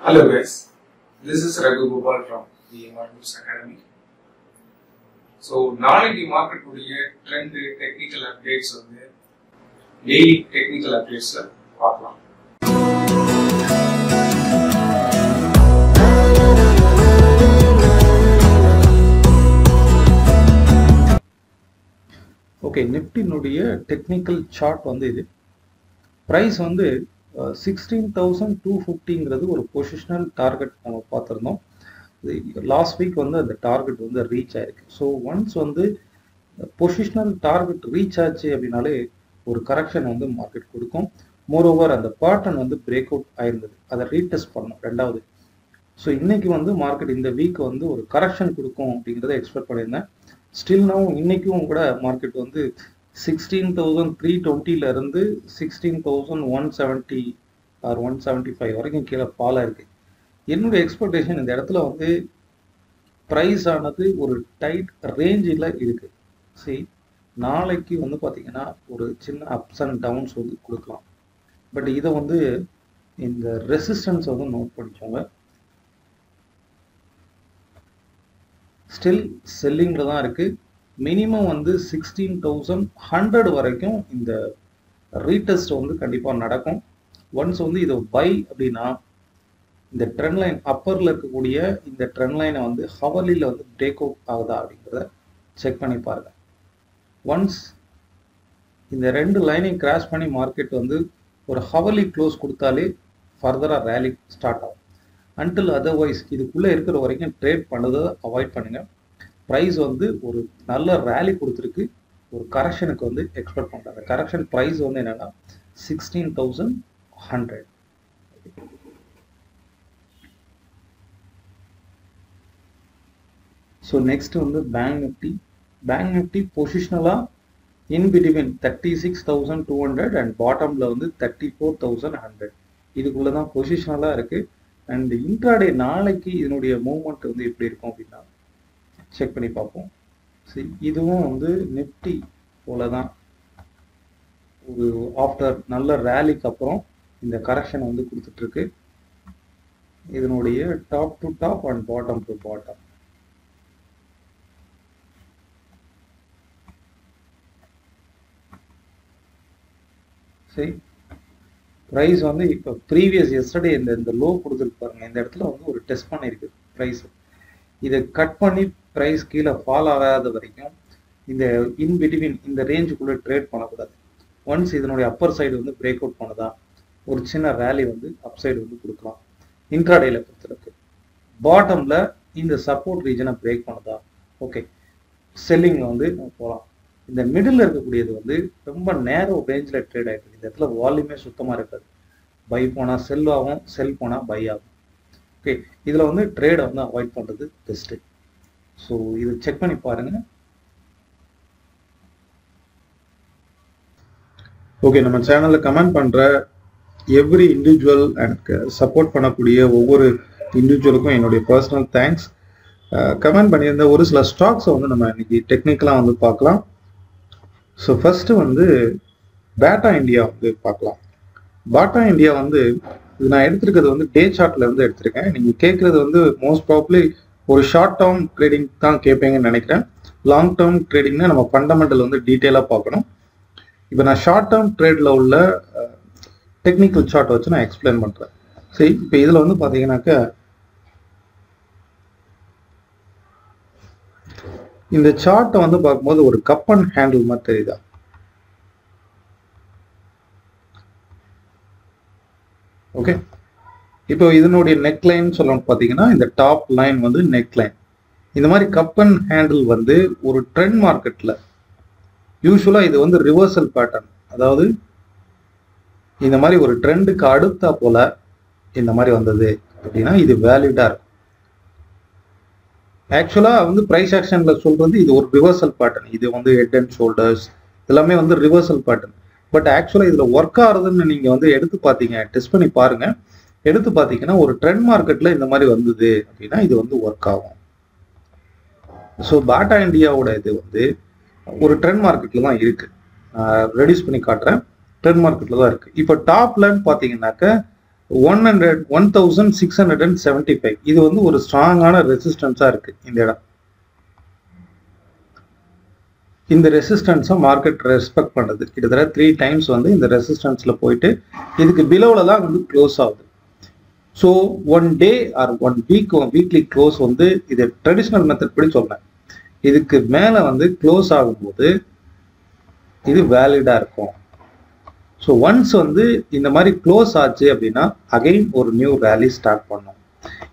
Hello guys, this is Raghu Gopal from the Markets Academy. So, நாளைக்கு market உடைய trend technical updates daily technical அப்டேட்ஸ்ல பார்க்கலாம். Okay, நிஃப்டினுடைய technical chart இது price 16,250ங்கிறது ஒரு பொசிஷனல் டார்கெட் நம்ம பார்த்துருந்தோம். லாஸ்ட் வீக் அந்த டார்கெட் ரீச் ஆயிருக்கு. So once positional target reach ஆச்சு அப்படின்னாலே ஒரு கரெக்ஷன் மார்க்கெட் கொடுக்கும். மோரோவர் அந்த பேட்டர்ன் பிரேக் அவுட் ஆயிருந்தது, அதை ரீடெஸ்ட் பண்ணோம் ரெண்டாவது. ஸோ இன்னைக்கு மார்க்கெட் இந்த வீக் ஒரு கரெக்ஷன் கொடுக்கும் அப்படிங்கிறத எக்ஸ்பெக்ட் பண்ணியிருந்தேன். ஸ்டில் நவ் இன்னைக்கும் கூட மார்க்கெட் 16,320 இருந்து 16,170 ஆர் 175 வரைக்கும் கீழே ஃபால் ஆயிருக்கு. என்னுடைய எக்ஸ்பெக்டேஷன் இந்த இடத்துல ப்ரைஸ் ஆனது ஒரு டைட் ரேஞ்சில் இருக்கு. சரி, நாளைக்கு பார்த்தீங்கன்னா ஒரு சின்ன அப்ஸ் அண்ட் டவுன்ஸ் கொடுக்கலாம். பட் இதை இந்த ரெசிஸ்டன்ஸ் நோட் பண்ணிக்கோங்க. ஸ்டில் செல்லிங்கில் தான் இருக்கு. மினிமம் 16,100 வரைக்கும் இந்த ரீடெஸ்ட் கண்டிப்பாக நடக்கும். ஒன்ஸ் இதை பை அப்படின்னா இந்த ட்ரெண்ட் லைன் அப்பரில் இருக்கக்கூடிய இந்த ட்ரெண்ட் லைனை ஹவர்லியில் பிரேக் அவுட் ஆகுதா அப்படிங்கிறத செக் பண்ணி பாருங்க. ஒன்ஸ் இந்த ரெண்டு லைனையும் கிராஸ் பண்ணி மார்க்கெட் ஒரு ஹவர்லி க்ளோஸ் கொடுத்தாலே ஃபர்தராக ரேலி ஸ்டார்ட் ஆகும். அன்டில் அதர்வைஸ் இதுக்குள்ளே இருக்கிற வரைக்கும் ட்ரேட் பண்ணதை அவாய்ட் பண்ணுங்க. ப்ரைஸ் ஒரு நல்ல ரேலி கொடுத்துருக்கு. ஒரு கரெக்ஷனுக்கு எக்ஸ்பெக்ட் பண்ணுறாங்க. கரெக்ஷன் ப்ரைஸ் என்னன்னா 16,100. ஸோ நெக்ஸ்ட் பேங்க் நிஃப்டி பொசிஷனலாக இன் பிட்வீன் 36,200 அண்ட் பாட்டமில் 34,100 இதுக்குள்ளே தான் பொசிஷனலாக இருக்குது. அண்ட் இன்ட்ராடே நாளைக்கு இதனுடைய மூவ்மெண்ட் எப்படி இருக்கும் அப்படின்னா செக் பண்ணி பார்ப்போம். சரி, இதுவும் நிஃப்டி போல தான் ஒரு ஆஃப்டர் நல்ல ரேலிக்கு அப்புறம் இந்த கரெக்ஷன் கொடுத்துட்ருக்கு. இதனுடைய top to top and bottom to bottom. சரி, ப்ரைஸ் இப்போ ப்ரீவியஸ் எஸ்டர்டே இந்த லோ கொடுத்துருக்கு பாருங்க. இந்த இடத்துல ஒரு டெஸ்ட் பண்ணியிருக்கு ப்ரைஸ். இதை கட் பண்ணி ப்ரைஸ் கீழே ஃபால் ஆகாத வரைக்கும் இந்த இன் பிட்வீன் இந்த ரேஞ்சுக்குள்ளே ட்ரேட் பண்ணக்கூடாது. ஒன்ஸ் இதனுடைய அப்பர் சைடு பிரேக் அவுட் பண்ணதா ஒரு சின்ன ரேலி அப் சைடு கொடுக்கலாம். இன்ட்ராடேல பொறுத்தளவுக்கு பாட்டமில் இந்த சப்போர்ட் ரீஜனை பிரேக் பண்ணதா ஓகே செல்லிங் போகலாம். இந்த மிடில் இருக்கக்கூடியது ரொம்ப நேரோ ரேஞ்சில் ட்ரேட் ஆகிட்டு இருக்கு. இந்த இடத்துல வால்யூமே சுத்தமாக இருக்காது. பை போனால் செல் ஆகும், செல் போனால் பை ஆகும். ஓகே, இதில் ட்ரேடை அவாய்ட் பண்ணுறது பெஸ்ட்டு. ஸோ இது செக் பண்ணி பாருங்க. ஓகே, நம்ம சேனலில் கமெண்ட் பண்ணுற எவ்ரி இண்டிவிஜுவல் அண்ட் சப்போர்ட் பண்ணக்கூடிய ஒவ்வொரு இண்டிவிஜுவலுக்கும் என்னுடைய பர்சனல் தேங்க்ஸ். கமெண்ட் பண்ணியிருந்த ஒரு சில ஸ்டாக்ஸை நம்ம இன்னைக்கு டெக்னிக்கலாக பார்க்கலாம். ஸோ ஃபர்ஸ்ட்டு பேட்டா இந்தியா பார்க்கலாம். பாட்டா இந்தியா இது நான் எடுத்திருக்கிறது டே சார்ட்ல எடுத்திருக்கேன். நீங்கள் கேட்குறது மோஸ்ட் ப்ராபப்ளி ஒரு ஷார்ட் டேர்ம் ட்ரேடிங் தான் கேட்பீங்கன்னு நினைக்கிறேன். லாங் டேர்ம் ட்ரேடிங்னா நம்ம ஃபண்டமெண்டல் டீட்டெயிலாக பார்க்கணும். இப்போ நான் ஷார்ட் டேர்ம் ட்ரேடில் உள்ள டெக்னிக்கல் சார்ட் வச்சு நான் எக்ஸ்பிளைன் பண்ணுறேன். சரி, இப்போ இதில் பார்த்தீங்கன்னாக்கா இந்த சார்ட்டை பார்க்கும்போது ஒரு கப் அண்ட் ஹேண்டில் மாதிரி தெரியுதா? ஓகே, இப்போ இதனுடைய நெக் லைன் சொல்லணும் பார்த்தீங்கன்னா இந்த டாப் லைன் நெக் லைன். இந்த மாதிரி கப் அண்ட் ஹேண்டில் ஒரு ட்ரெண்ட் மார்க்கெட்டில் யூஸ்வலாக இது ரிவர்சல் பேட்டர்ன். அதாவது இந்த மாதிரி ஒரு ட்ரெண்டுக்கு அடுத்தா போல இந்த மாதிரி வந்தது அப்படின்னா இது வேலிடாக இருக்கும். ஆக்சுவலாக ப்ரைஸ் ஆக்ஷனில் சொல்கிறது இது ஒரு ரிவர்சல் பேட்டர்ன். இது ஹெட் அண்ட் ஷோல்டர்ஸ் எல்லாமே ரிவர்சல் பேட்டர்ன். பட் ஆக்சுவலாக இதில் ஒர்க் ஆகுறதுன்னு நீங்கள் எடுத்து பார்த்தீங்க, டெஸ்ட் பண்ணி பாருங்கள். எடுத்து பார்த்தீங்கன்னா ஒரு ட்ரெண்ட் மார்க்கெட்டில் இந்த மாதிரி வந்தது அப்படின்னா இது ஒர்க் ஆகும். ஸோ பாட்டா இந்தியாவோட இது ஒரு ட்ரெண்ட் மார்க்கெட்டில் தான் இருக்குது. ரெடியூஸ் பண்ணி காட்டுறேன். ட்ரெண்ட் மார்க்கெட்டில் தான் இருக்குது. இப்போ டாப்லன்னு பார்த்தீங்கன்னாக்க 1675. இது வந்து ஒரு ஸ்ட்ராங்கான ரெசிஸ்டன்ஸா இருக்கு இந்த இடம். இந்த ரெசிஸ்டன்ஸை மார்க்கெட் ரெஸ்பெக்ட் பண்ணுது. கிட்டத்தட்ட 3 டைம்ஸ் வந்து இந்த ரெசிஸ்டன்ஸ்ல போயிட்டு இதுக்கு பிலோவில் தான் வந்து க்ளோஸ் ஆகுது. So 1 day or 1 weekly close வந்து இது ட்ரெடிஷ்னல் மெத்தட் படி சொல்றேன். இதுக்கு மேலே வந்து க்ளோஸ் ஆகும்போது இது வேலிடா இருக்கும். ஸோ ஒன்ஸ் வந்து இந்த மாதிரி க்ளோஸ் ஆச்சு அப்படின்னா அகைன் ஒரு நியூ ரேலி ஸ்டார்ட் பண்ணோம்.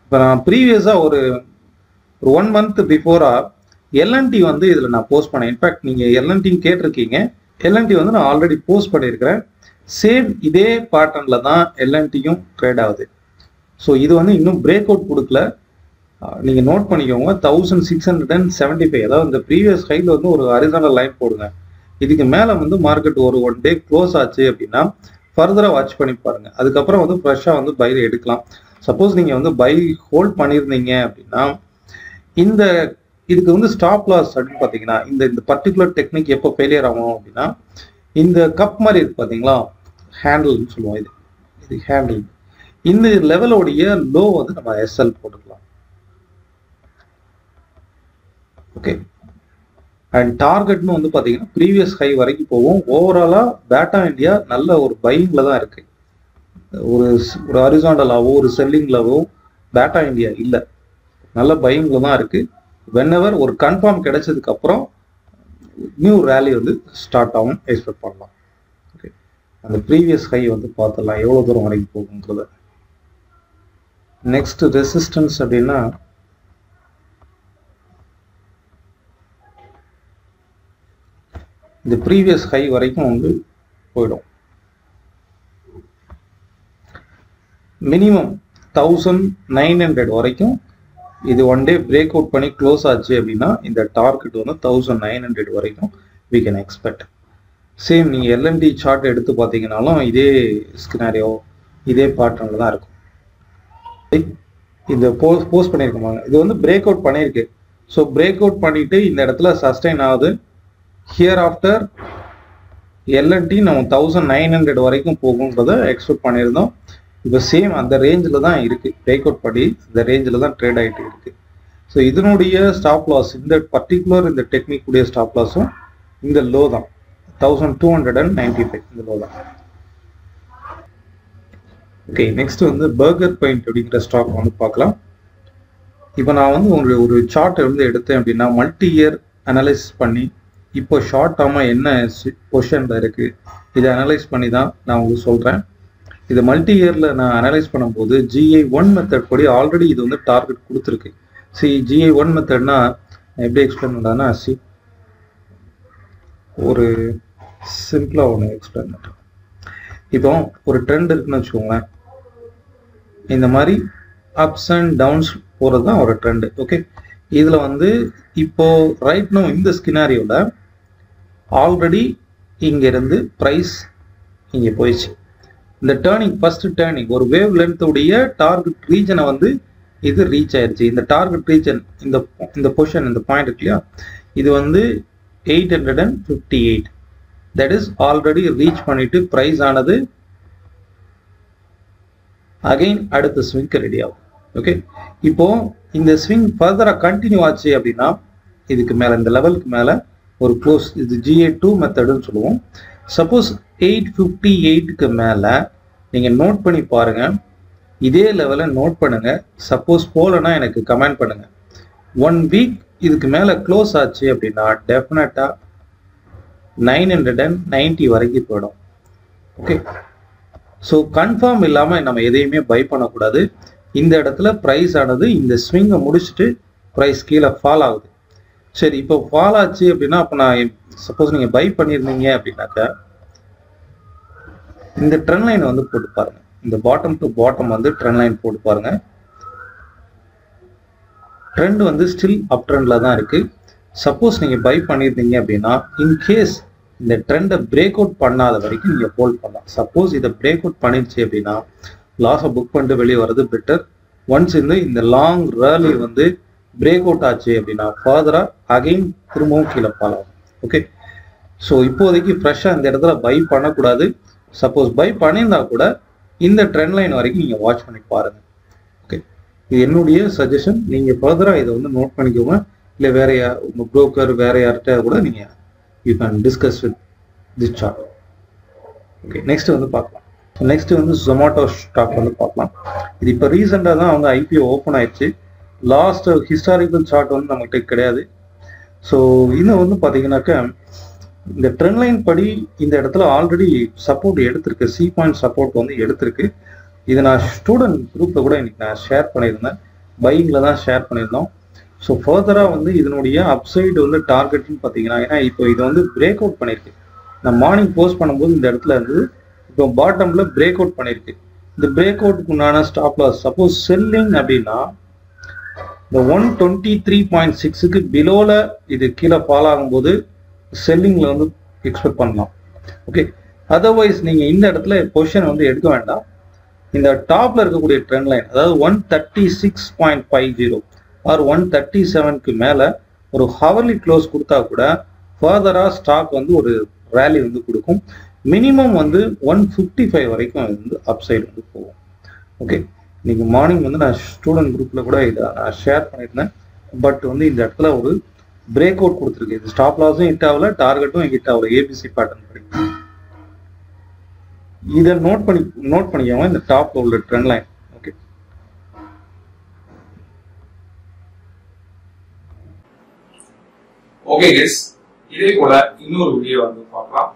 இப்போ நான் ப்ரீவியஸாக ஒரு 1 மந்த் பிஃபோரா எல்என்டி வந்து இதில் நான் போஸ்ட் பண்ணேன். இன்ஃபேக்ட் நீங்கள் எல்என்டியும் கேட்டிருக்கீங்க. எல்என்டி வந்து நான் ஆல்ரெடி போஸ்ட் பண்ணியிருக்கிறேன். சேம் இதே பேட்டர்னில் தான் எல்என்டியும் ட்ரேட் ஆகுது. ஸோ இது வந்து இன்னும் பிரேக் அவுட் கொடுக்கல. நீங்கள் நோட் பண்ணிக்கோங்க 1675. அதாவது இந்த ப்ரீவியஸ் ஹையில் வந்து ஒரு ஹரிசாண்டல் லைன் போடுங்க. இதுக்கு மேலே வந்து மார்க்கெட் ஒரு 1 டே க்ளோஸ் ஆச்சு அப்படின்னா ஃபர்தராக வாட்ச் பண்ணி பாருங்க. அதுக்கப்புறம் வந்து ஃப்ரெஷ்ஷாக வந்து பைல எடுக்கலாம். சப்போஸ் நீங்கள் வந்து பை ஹோல்ட் பண்ணியிருந்தீங்க அப்படின்னா இதுக்கு வந்து ஸ்டாப் லாஸ் அப்படின்னு பார்த்தீங்கன்னா இந்த பர்டிகுலர் டெக்னிக் எப்போ ஃபெயிலியர் ஆகும் அப்படின்னா இந்த கப் மாதிரி இருக்கு பார்த்தீங்களா, ஹேண்டில்னு சொல்லுவோம். இது ஹேண்டில். இந்த லெவலோடைய லோ வந்து நம்ம எஸ்எல் போட்டுக்கலாம். ஓகே. அண்ட் டார்கெட்னு வந்து பார்த்தீங்கன்னா ப்ரீவியஸ் ஹை வரைக்கும் போகும். ஓவராலாக பேட்டா இந்தியா நல்ல ஒரு பையிங்கில் தான் இருக்கு. ஒரு ஹரிசாண்டலாவோ ஒரு செல்லிங்லாவோ பேட்டா இந்தியா இல்லை, நல்ல பையிங்கில் தான் இருக்கு. வென்எவர் ஒரு கன்ஃபார்ம் கிடைச்சதுக்கு அப்புறம் நியூ ரேலி வந்து ஸ்டார்ட் ஆகும் எக்ஸ்பெக்ட் பண்ணலாம். ஓகே. அந்த ப்ரீவியஸ் ஹை வந்து பார்த்துடலாம் எவ்வளோ தூரம் வரைக்கும் போகுங்கிறத. நெக்ஸ்ட் ரெசிஸ்டன்ஸ் அப்படின்னா இந்த ப்ரீவியஸ் ஹை வரைக்கும் வந்து போயிடும். மினிமம் 1900 வரைக்கும் இது 1 டே பிரேக் அவுட் பண்ணி க்ளோஸ் ஆச்சு அப்படின்னா இந்த டார்கெட் வந்து 1900 வரைக்கும் we can expect. சேம் நீங்கள் எல்என்டி சார்ட் எடுத்து பார்த்தீங்கன்னாலும் இதே ஸ்கினாரியோ இதே பேட்டர்னில் தான் இருக்கும். இந்த போஸ்ட் பண்ணியிருக்கோமாங்க, இது வந்து பிரேக் அவுட் பண்ணியிருக்கு. ஸோ பிரேக் அவுட் பண்ணிட்டு இந்த இடத்துல சஸ்டைன் ஆகுது. ஹியர் ஆஃப்டர் எல்என்டி நம்ம 1900 வரைக்கும் போகுங்கிறத எக்ஸ்பெக்ட் பண்ணியிருந்தோம். இப்போ சேம் அந்த ரேஞ்சில் தான் இருக்குது. பிரேக் அவுட் பண்ணி இந்த ரேஞ்சில் தான் ட்ரேட் ஆகிட்டு இருக்குது. ஸோ இதனுடைய ஸ்டாப் லாஸ் இந்த பர்டிகுலர் இந்த டெக்னிக் உடைய ஸ்டாப் லாஸும் இந்த லோ தான் 1295 இந்த லோ தான். ஓகே. நெக்ஸ்ட் வந்து பர்கர் பாயிண்ட் அப்படிங்கிற ஸ்டாக் வந்து பார்க்கலாம். இப்போ நான் வந்து ஒரு சார்ட் வந்து எடுத்தேன் அப்படின்னா மல்டி இயர் அனலைஸ் பண்ணி இப்போ ஷார்ட் டேர்மாக என்ன பொசிஷனில் இருக்குது இதை அனலைஸ் பண்ணி தான் நான் உங்களுக்கு சொல்கிறேன். இது மல்டி இயரில் நான் அனலைஸ் பண்ணும்போது GI1 மெத்தட் படி ஆல்ரெடி இது வந்து டார்கெட் கொடுத்துருக்கு. GI1 மெத்தட்னா எப்படி எக்ஸ்பிளைன் பண்ணுறதுன்னா ஒரு சிம்பிளாக ஒன்று எக்ஸ்பிளைன் பண்ணுறேன். இப்போ ஒரு ட்ரெண்ட் இருக்குன்னு வச்சுக்கோங்களேன். இந்த மாதிரி அப்ஸ் அண்ட் டவுன்ஸ் போகிறது தான் ஒரு ட்ரெண்டு. ஓகே. இதில் வந்து இப்போ ரைட் நோ இந்த ஸ்கினாரியோவில் ஆல்ரெடி இங்கேருந்து ப்ரைஸ் இங்கே போயிடுச்சு. இந்த டேர்னிங் ஃபர்ஸ்ட் டேர்னிங் ஒரு வேவ் லென்த்துடைய டார்கெட் ரீஜனை வந்து இது ரீச் ஆயிடுச்சு. இந்த டார்கெட் ரீஜன் இந்த பொசிஷன் இந்த பாயிண்ட் இருக்கு இல்லையா, இது வந்து 858. தட் இஸ் ஆல்ரெடி ரீச் பண்ணிட்டு ப்ரைஸ் ஆனது அகைன் அடுத்த ஸ்விங்க்கு ரெடி ஆகும். ஓகே. இப்போ இந்த ஸ்விங் ஃபர்தரா கண்டினியூ ஆச்சு அப்படின்னா இதுக்கு மேலே இந்த லெவலுக்கு மேலே ஒரு க்ளோஸ், இது GI2 மெத்தடுன்னு சொல்லுவோம். சப்போஸ் 858க்கு மேலே நீங்கள் நோட் பண்ணி பாருங்க. இதே லெவலில் நோட் பண்ணுங்க. சப்போஸ் போலன்னா எனக்கு கமெண்ட் பண்ணுங்க. 1 வீக் இதுக்கு மேலே க்ளோஸ் ஆச்சு அப்படின்னா டெஃபினட்டாக 990 வரைக்கும் போயிடும். ஓகே. ஸோ கன்ஃபார்ம் இல்லாமல் நம்ம எதையுமே பை பண்ணக்கூடாது. இந்த இடத்துல ப்ரைஸ் ஆனது இந்த ஸ்விங்கை முடிச்சுட்டு ப்ரைஸ் கீழே ஃபால் ஆகுது. சரி, இப்போ ஃபால் ஆச்சு அப்படின்னா அப்போ நான் சப்போஸ் நீங்கள் பை பண்ணியிருந்தீங்க அப்படின்னாக்கா இந்த ட்ரெண்ட் லைன் வந்து போட்டு பாருங்க. இந்த பாட்டம் டு பாட்டம் வந்து ட்ரெண்ட் லைன் போட்டு பாருங்க. ட்ரெண்ட் வந்து ஸ்டில் அப் ட்ரெண்ட்ல தான் இருக்கு. சப்போஸ் நீங்க பை பண்ணியிருந்தீங்க அப்படின்னா இன்கேஸ் இந்த ட்ரெண்டை பிரேக் அவுட் பண்ணாத வரைக்கும் நீங்க ஹோல்ட் பண்ணலாம். சப்போஸ் இதை பிரேக் அவுட் பண்ணிடுச்சு அப்படின்னா லாஸை புக் பண்ணிட்டு வெளியே வர்றது பெட்டர். ஒன்ஸ் இந்த லாங் ரேலி வந்து பிரேக் அவுட் ஆச்சு அப்படின்னா ஃபர்தரா அகைன் திரும்பவும் கீழே ஃபால் ஆகும். ஓகே. ஸோ இப்போதைக்கு ஃப்ரெஷ்ஷாக இந்த இடத்துல பை பண்ணக்கூடாது. சப்போஸ் பை பண்ணியிருந்தா கூட இந்த ட்ரெண்ட் லைன் வரைக்கும் நீங்கள் வாட்ச் பண்ணி பாருங்க. ஓகே, இது என்னுடைய சஜஷன். நீங்கள் ஃபர்தராக இதை வந்து நோட் பண்ணிக்கோங்க. இல்லை வேற யார் உங்கள் ப்ரோக்கர் வேற யார்கிட்ட கூட நீங்கள் you can discuss with this chart. Okay, next வந்து பார்க்கலாம். நெக்ஸ்ட் வந்து Zomato ஸ்டாக் வந்து பார்க்கலாம். இது இப்போ ரீசெண்டாக தான் வந்து ஐபிஓ ஓப்பன் ஆயிடுச்சு. லாஸ்ட் ஹிஸ்டாரிக்கல் சார்ட் வந்து நம்மகிட்ட கிடையாது. ஸோ இன்னும் வந்து பார்த்தீங்கன்னாக்கா இந்த ட்ரெண்ட் லைன் படி இந்த இடத்துல ஆல்ரெடி சப்போர்ட் எடுத்திருக்கு, சி பாயிண்ட் சப்போர்ட் வந்து எடுத்திருக்கு. இதை நான் ஸ்டூடெண்ட் குரூப்பில் கூட இன்னைக்கு நான் ஷேர் பண்ணியிருந்தேன், பையிங்கில் தான் ஷேர் பண்ணியிருந்தோம். ஸோ ஃபர்தராக வந்து இதனுடைய அப்சைடு வந்து டார்கெட்னு பார்த்தீங்கன்னா, ஏன்னா இப்போ இது வந்து பிரேக் அவுட் பண்ணியிருக்கு. நான் மார்னிங் போஸ்ட் பண்ணும்போது இந்த இடத்துல இருந்து இப்போ பாட்டமில் பிரேக் அவுட் பண்ணியிருக்கு. இந்த பிரேக் அவுட்டுக்கு உண்டான ஸ்டாப் லாஸ் சப்போஸ் செல்லிங் அப்படின்னா இந்த 123.6க்கு பிலோவில் இது கீழே ஃபால் ஆகும்போது செல்லிங்கில் வந்து எக்ஸ்பெக்ட் பண்ணலாம். ஓகே, அதர்வைஸ் நீங்கள் இந்த இடத்துல பொசிஷன் வந்து எடுக்க வேண்டாம். இந்த டாப்ல இருக்கக்கூடிய ட்ரெண்ட் லைன் அதாவது 136.50 ஆர் 137க்கு மேலே ஒரு ஹவர்லி க்ளோஸ் கொடுத்தா கூட ஃபர்தராக ஸ்டாக் வந்து ஒரு ரேலி வந்து கொடுக்கும். மினிமம் வந்து 155 வரைக்கும் வந்து அப்சைடு வந்து போகும். ஓகே, இன்னைக்கு மார்னிங் வந்து நான் ஸ்டூடெண்ட் குரூப்பில் கூட இதை நான் ஷேர் பண்ணியிருந்தேன். பட் வந்து இந்த இடத்துல ஒரு பிரேக் அவுட் கொடுத்துருக்கு. இது ஸ்டாப் லாஸும் ஹிட் ஆகல, டார்கெட்டும் ஹிட் ஆகல, ஏபிசி பேட்டர்ன் படி. இதை நோட் பண்ணிக்கோங்க இந்த டாப்ல உள்ள trend line. Okay, okay guys, இதே போல இன்னொரு வீடியோ வந்து பார்க்கலாம்.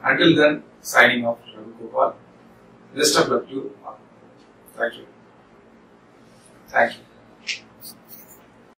Until then, signing off, Ravi Gopal. Best of luck to you. Thank you.